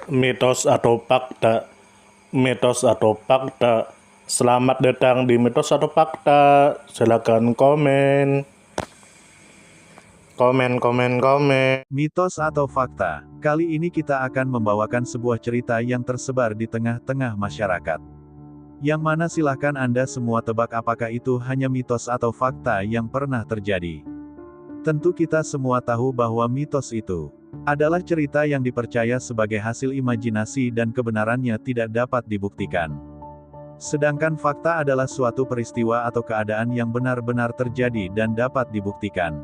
Mitos atau fakta? Mitos atau fakta? Selamat datang di Mitos atau Fakta. Silakan komen. Komen. Mitos atau fakta? Kali ini kita akan membawakan sebuah cerita yang tersebar di tengah-tengah masyarakat. Yang mana silahkan Anda semua tebak apakah itu hanya mitos atau fakta yang pernah terjadi. Tentu kita semua tahu bahwa mitos itu adalah cerita yang dipercaya sebagai hasil imajinasi dan kebenarannya tidak dapat dibuktikan. Sedangkan fakta adalah suatu peristiwa atau keadaan yang benar-benar terjadi dan dapat dibuktikan.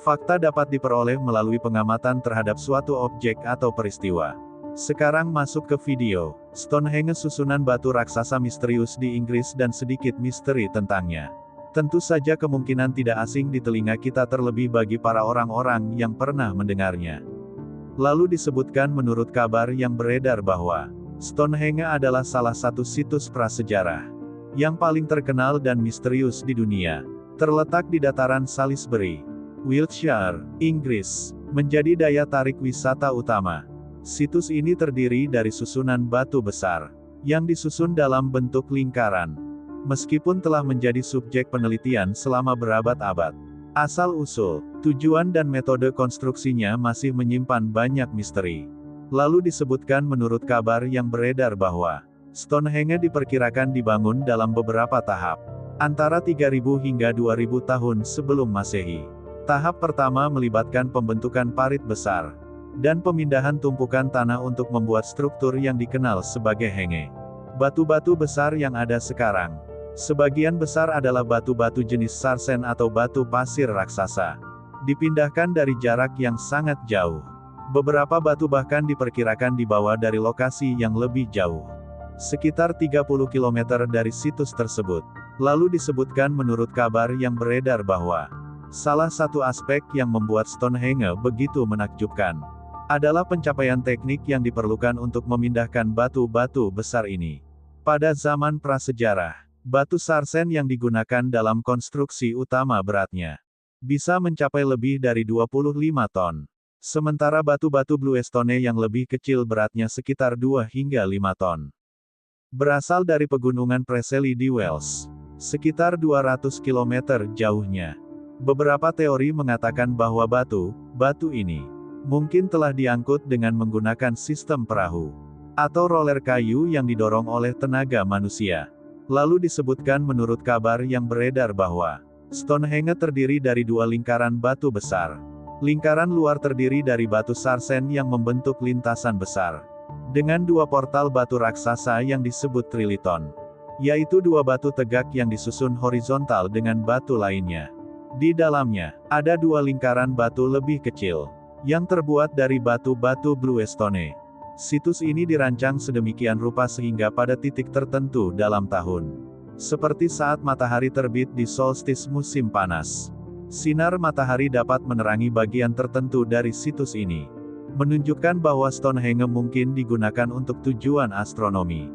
Fakta dapat diperoleh melalui pengamatan terhadap suatu objek atau peristiwa. Sekarang masuk ke video. Stonehenge, susunan batu raksasa misterius di Inggris dan sedikit misteri tentangnya. Tentu saja kemungkinan tidak asing di telinga kita, terlebih bagi para orang-orang yang pernah mendengarnya. Lalu disebutkan menurut kabar yang beredar bahwa Stonehenge adalah salah satu situs prasejarah yang paling terkenal dan misterius di dunia. Terletak di dataran Salisbury, Wiltshire, Inggris, menjadi daya tarik wisata utama. Situs ini terdiri dari susunan batu besar yang disusun dalam bentuk lingkaran. Meskipun telah menjadi subjek penelitian selama berabad-abad, asal-usul, tujuan dan metode konstruksinya masih menyimpan banyak misteri. Lalu disebutkan menurut kabar yang beredar bahwa Stonehenge diperkirakan dibangun dalam beberapa tahap, antara 3000 hingga 2000 tahun sebelum Masehi. Tahap pertama melibatkan pembentukan parit besar dan pemindahan tumpukan tanah untuk membuat struktur yang dikenal sebagai henge. Batu-batu besar yang ada sekarang, sebagian besar adalah batu-batu jenis sarsen atau batu pasir raksasa, dipindahkan dari jarak yang sangat jauh. Beberapa batu bahkan diperkirakan dibawa dari lokasi yang lebih jauh, sekitar 30 km dari situs tersebut. Lalu disebutkan menurut kabar yang beredar bahwa salah satu aspek yang membuat Stonehenge begitu menakjubkan adalah pencapaian teknik yang diperlukan untuk memindahkan batu-batu besar ini. Pada zaman prasejarah, batu sarsen yang digunakan dalam konstruksi utama beratnya bisa mencapai lebih dari 25 ton. Sementara batu-batu bluestone yang lebih kecil beratnya sekitar 2 hingga 5 ton. Berasal dari pegunungan Preseli di Wales, sekitar 200 km jauhnya. Beberapa teori mengatakan bahwa batu ini mungkin telah diangkut dengan menggunakan sistem perahu atau roller kayu yang didorong oleh tenaga manusia. Lalu disebutkan menurut kabar yang beredar bahwa Stonehenge terdiri dari dua lingkaran batu besar. Lingkaran luar terdiri dari batu sarsen yang membentuk lintasan besar, dengan dua portal batu raksasa yang disebut triliton, yaitu dua batu tegak yang disusun horizontal dengan batu lainnya. Di dalamnya, ada dua lingkaran batu lebih kecil, yang terbuat dari batu-batu bluestone. Situs ini dirancang sedemikian rupa sehingga pada titik tertentu dalam tahun, seperti saat matahari terbit di solstice musim panas, sinar matahari dapat menerangi bagian tertentu dari situs ini, menunjukkan bahwa Stonehenge mungkin digunakan untuk tujuan astronomi.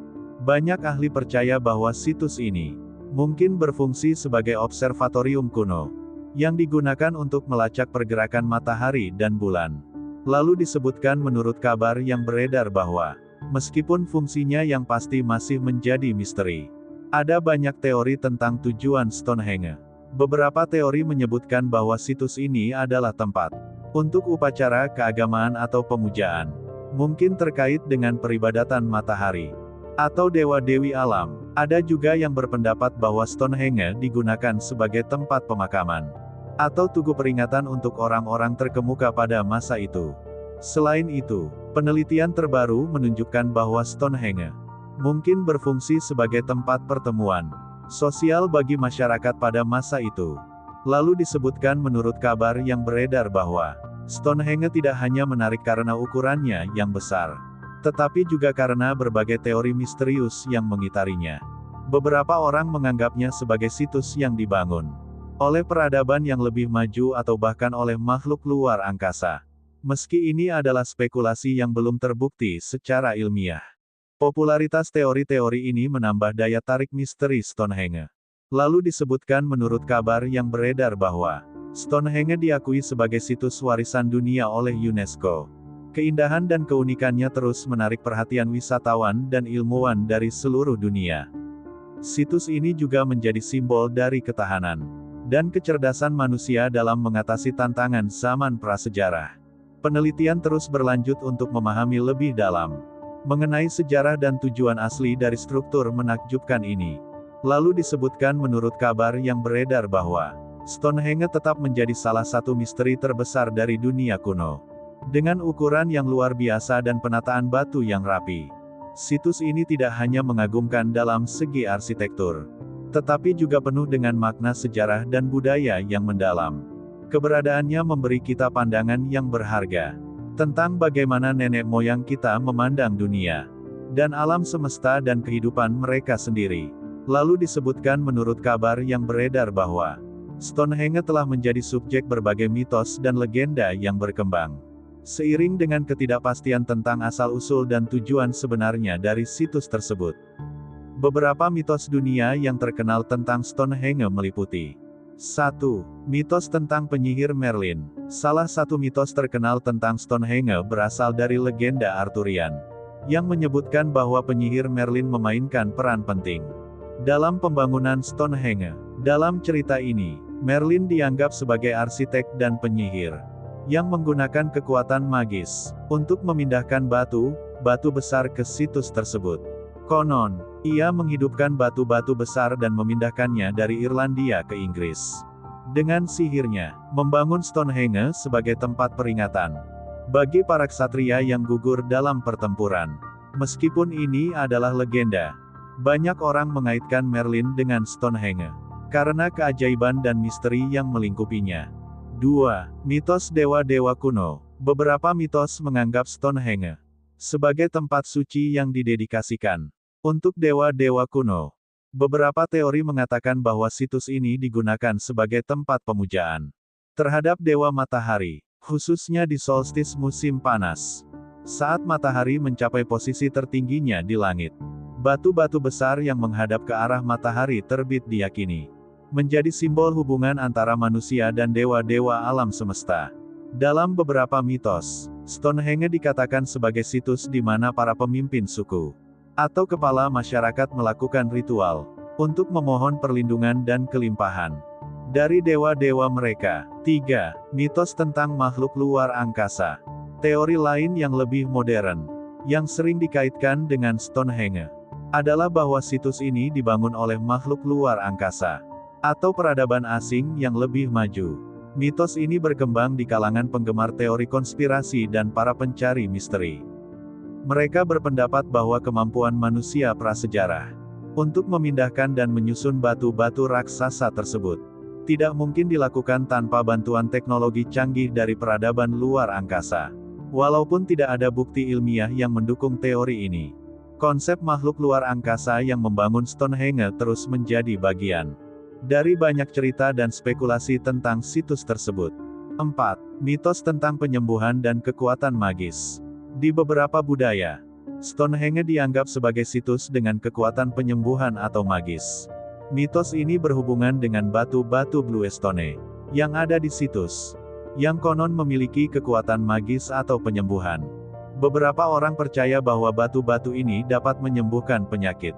Banyak ahli percaya bahwa situs ini mungkin berfungsi sebagai observatorium kuno, yang digunakan untuk melacak pergerakan matahari dan bulan. Lalu disebutkan menurut kabar yang beredar bahwa, meskipun fungsinya yang pasti masih menjadi misteri, ada banyak teori tentang tujuan Stonehenge. Beberapa teori menyebutkan bahwa situs ini adalah tempat untuk upacara keagamaan atau pemujaan, mungkin terkait dengan peribadatan matahari atau dewa-dewi alam. Ada juga yang berpendapat bahwa Stonehenge digunakan sebagai tempat pemakaman atau tugu peringatan untuk orang-orang terkemuka pada masa itu. Selain itu, penelitian terbaru menunjukkan bahwa Stonehenge mungkin berfungsi sebagai tempat pertemuan sosial bagi masyarakat pada masa itu. Lalu disebutkan menurut kabar yang beredar bahwa Stonehenge tidak hanya menarik karena ukurannya yang besar, tetapi juga karena berbagai teori misterius yang mengitarinya. Beberapa orang menganggapnya sebagai situs yang dibangun oleh peradaban yang lebih maju atau bahkan oleh makhluk luar angkasa. Meski ini adalah spekulasi yang belum terbukti secara ilmiah, popularitas teori-teori ini menambah daya tarik misteri Stonehenge. Lalu disebutkan menurut kabar yang beredar bahwa Stonehenge diakui sebagai situs warisan dunia oleh UNESCO. Keindahan dan keunikannya terus menarik perhatian wisatawan dan ilmuwan dari seluruh dunia. Situs ini juga menjadi simbol dari ketahanan dan kecerdasan manusia dalam mengatasi tantangan zaman prasejarah. Penelitian terus berlanjut untuk memahami lebih dalam mengenai sejarah dan tujuan asli dari struktur menakjubkan ini. Lalu disebutkan menurut kabar yang beredar bahwa Stonehenge tetap menjadi salah satu misteri terbesar dari dunia kuno. Dengan ukuran yang luar biasa dan penataan batu yang rapi, situs ini tidak hanya mengagumkan dalam segi arsitektur, tetapi juga penuh dengan makna sejarah dan budaya yang mendalam. Keberadaannya memberi kita pandangan yang berharga tentang bagaimana nenek moyang kita memandang dunia dan alam semesta dan kehidupan mereka sendiri. Lalu disebutkan menurut kabar yang beredar bahwa Stonehenge telah menjadi subjek berbagai mitos dan legenda yang berkembang. Seiring dengan ketidakpastian tentang asal-usul dan tujuan sebenarnya dari situs tersebut. Beberapa mitos dunia yang terkenal tentang Stonehenge meliputi 1. Mitos tentang penyihir Merlin. Salah satu mitos terkenal tentang Stonehenge berasal dari legenda Arthurian, yang menyebutkan bahwa penyihir Merlin memainkan peran penting dalam pembangunan Stonehenge. Dalam cerita ini, Merlin dianggap sebagai arsitek dan penyihir yang menggunakan kekuatan magis untuk memindahkan batu besar ke situs tersebut. Konon, ia menghidupkan batu-batu besar dan memindahkannya dari Irlandia ke Inggris. Dengan sihirnya, membangun Stonehenge sebagai tempat peringatan bagi para ksatria yang gugur dalam pertempuran. Meskipun ini adalah legenda, banyak orang mengaitkan Merlin dengan Stonehenge karena keajaiban dan misteri yang melingkupinya. 2. Mitos dewa-dewa kuno. Beberapa mitos menganggap Stonehenge sebagai tempat suci yang didedikasikan untuk dewa-dewa kuno. Beberapa teori mengatakan bahwa situs ini digunakan sebagai tempat pemujaan terhadap dewa matahari, khususnya di solstice musim panas. Saat matahari mencapai posisi tertingginya di langit, batu-batu besar yang menghadap ke arah matahari terbit diyakini menjadi simbol hubungan antara manusia dan dewa-dewa alam semesta. Dalam beberapa mitos, Stonehenge dikatakan sebagai situs di mana para pemimpin suku atau kepala masyarakat melakukan ritual untuk memohon perlindungan dan kelimpahan dari dewa-dewa mereka. 3. Mitos tentang makhluk luar angkasa. Teori lain yang lebih modern, yang sering dikaitkan dengan Stonehenge, adalah bahwa situs ini dibangun oleh makhluk luar angkasa atau peradaban asing yang lebih maju. Mitos ini berkembang di kalangan penggemar teori konspirasi dan para pencari misteri. Mereka berpendapat bahwa kemampuan manusia prasejarah untuk memindahkan dan menyusun batu-batu raksasa tersebut tidak mungkin dilakukan tanpa bantuan teknologi canggih dari peradaban luar angkasa. Walaupun tidak ada bukti ilmiah yang mendukung teori ini, konsep makhluk luar angkasa yang membangun Stonehenge terus menjadi bagian dari banyak cerita dan spekulasi tentang situs tersebut. 4. Mitos tentang penyembuhan dan kekuatan magis. Di beberapa budaya, Stonehenge dianggap sebagai situs dengan kekuatan penyembuhan atau magis. Mitos ini berhubungan dengan batu-batu bluestone yang ada di situs, yang konon memiliki kekuatan magis atau penyembuhan. Beberapa orang percaya bahwa batu-batu ini dapat menyembuhkan penyakit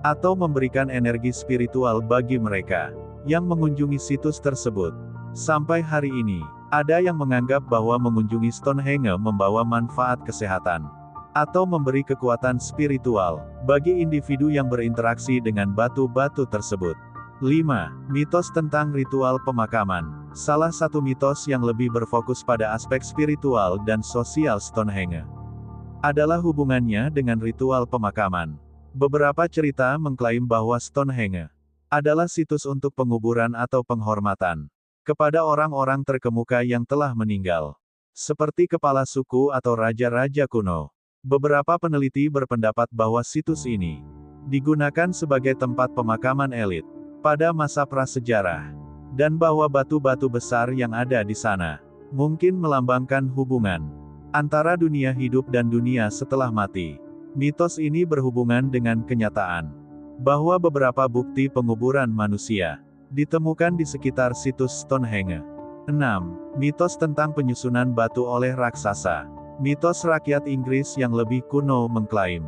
atau memberikan energi spiritual bagi mereka yang mengunjungi situs tersebut. Sampai hari ini, ada yang menganggap bahwa mengunjungi Stonehenge membawa manfaat kesehatan atau memberi kekuatan spiritual bagi individu yang berinteraksi dengan batu-batu tersebut. 5. Mitos tentang ritual pemakaman. Salah satu mitos yang lebih berfokus pada aspek spiritual dan sosial Stonehenge adalah hubungannya dengan ritual pemakaman. Beberapa cerita mengklaim bahwa Stonehenge adalah situs untuk penguburan atau penghormatan kepada orang-orang terkemuka yang telah meninggal, seperti kepala suku atau raja-raja kuno. Beberapa peneliti berpendapat bahwa situs ini digunakan sebagai tempat pemakaman elit pada masa prasejarah, dan bahwa batu-batu besar yang ada di sana mungkin melambangkan hubungan antara dunia hidup dan dunia setelah mati. Mitos ini berhubungan dengan kenyataan bahwa beberapa bukti penguburan manusia ditemukan di sekitar situs Stonehenge. 6. Mitos tentang penyusunan batu oleh raksasa. Mitos rakyat Inggris yang lebih kuno mengklaim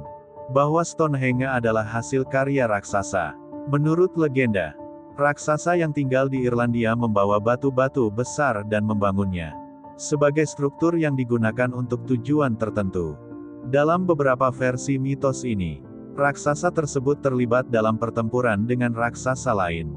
bahwa Stonehenge adalah hasil karya raksasa. Menurut legenda, raksasa yang tinggal di Irlandia membawa batu-batu besar dan membangunnya sebagai struktur yang digunakan untuk tujuan tertentu. Dalam beberapa versi mitos ini, raksasa tersebut terlibat dalam pertempuran dengan raksasa lain.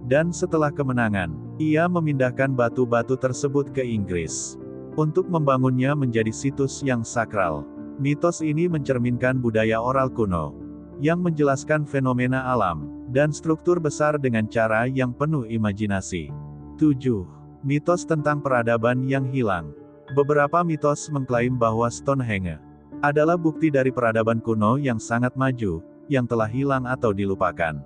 Dan setelah kemenangan, ia memindahkan batu-batu tersebut ke Inggris untuk membangunnya menjadi situs yang sakral. Mitos ini mencerminkan budaya oral kuno yang menjelaskan fenomena alam dan struktur besar dengan cara yang penuh imajinasi. 7. Mitos tentang peradaban yang hilang. Beberapa mitos mengklaim bahwa Stonehenge adalah bukti dari peradaban kuno yang sangat maju, yang telah hilang atau dilupakan.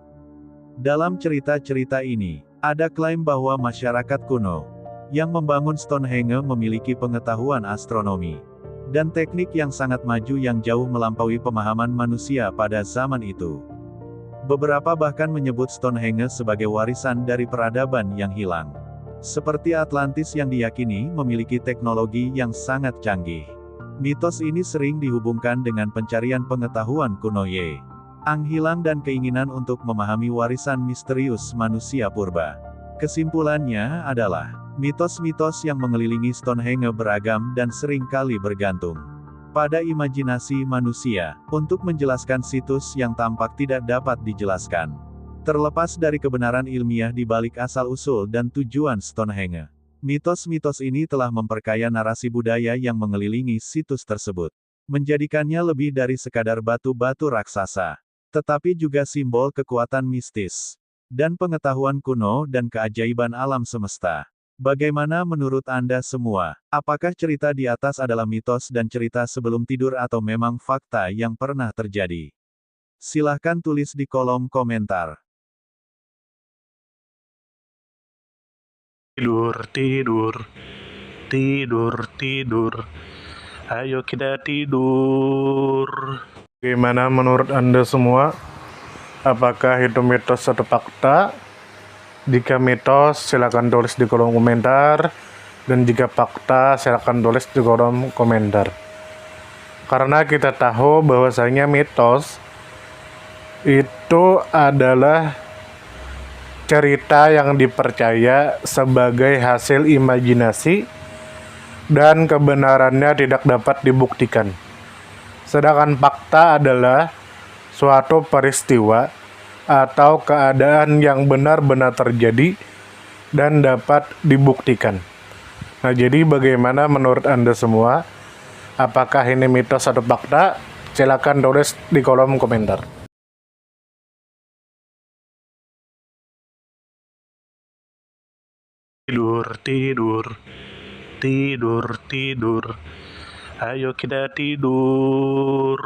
Dalam cerita-cerita ini, ada klaim bahwa masyarakat kuno yang membangun Stonehenge memiliki pengetahuan astronomi dan teknik yang sangat maju yang jauh melampaui pemahaman manusia pada zaman itu. Beberapa bahkan menyebut Stonehenge sebagai warisan dari peradaban yang hilang. Seperti Atlantis yang diyakini memiliki teknologi yang sangat canggih. Mitos ini sering dihubungkan dengan pencarian pengetahuan kuno Ang hilang dan keinginan untuk memahami warisan misterius manusia purba. Kesimpulannya adalah, mitos-mitos yang mengelilingi Stonehenge beragam dan sering kali bergantung pada imajinasi manusia, untuk menjelaskan situs yang tampak tidak dapat dijelaskan. Terlepas dari kebenaran ilmiah di balik asal-usul dan tujuan Stonehenge, mitos-mitos ini telah memperkaya narasi budaya yang mengelilingi situs tersebut, menjadikannya lebih dari sekadar batu-batu raksasa, tetapi juga simbol kekuatan mistis dan pengetahuan kuno dan keajaiban alam semesta. Bagaimana menurut Anda semua? Apakah cerita di atas adalah mitos dan cerita sebelum tidur atau memang fakta yang pernah terjadi? Silahkan tulis di kolom komentar. Tidur, tidur, tidur, tidur. Ayo kita tidur. Bagaimana menurut Anda semua? Apakah itu mitos atau fakta? Jika mitos, silakan tulis di kolom komentar. Dan jika fakta, silakan tulis di kolom komentar. Karena kita tahu bahwasanya mitos itu adalah cerita yang dipercaya sebagai hasil imajinasi dan kebenarannya tidak dapat dibuktikan. Sedangkan fakta adalah suatu peristiwa atau keadaan yang benar-benar terjadi dan dapat dibuktikan. Nah, jadi bagaimana menurut Anda semua? Apakah ini mitos atau fakta? Silakan tulis di kolom komentar. Tidur, tidur, tidur, tidur. Ayo kita tidur.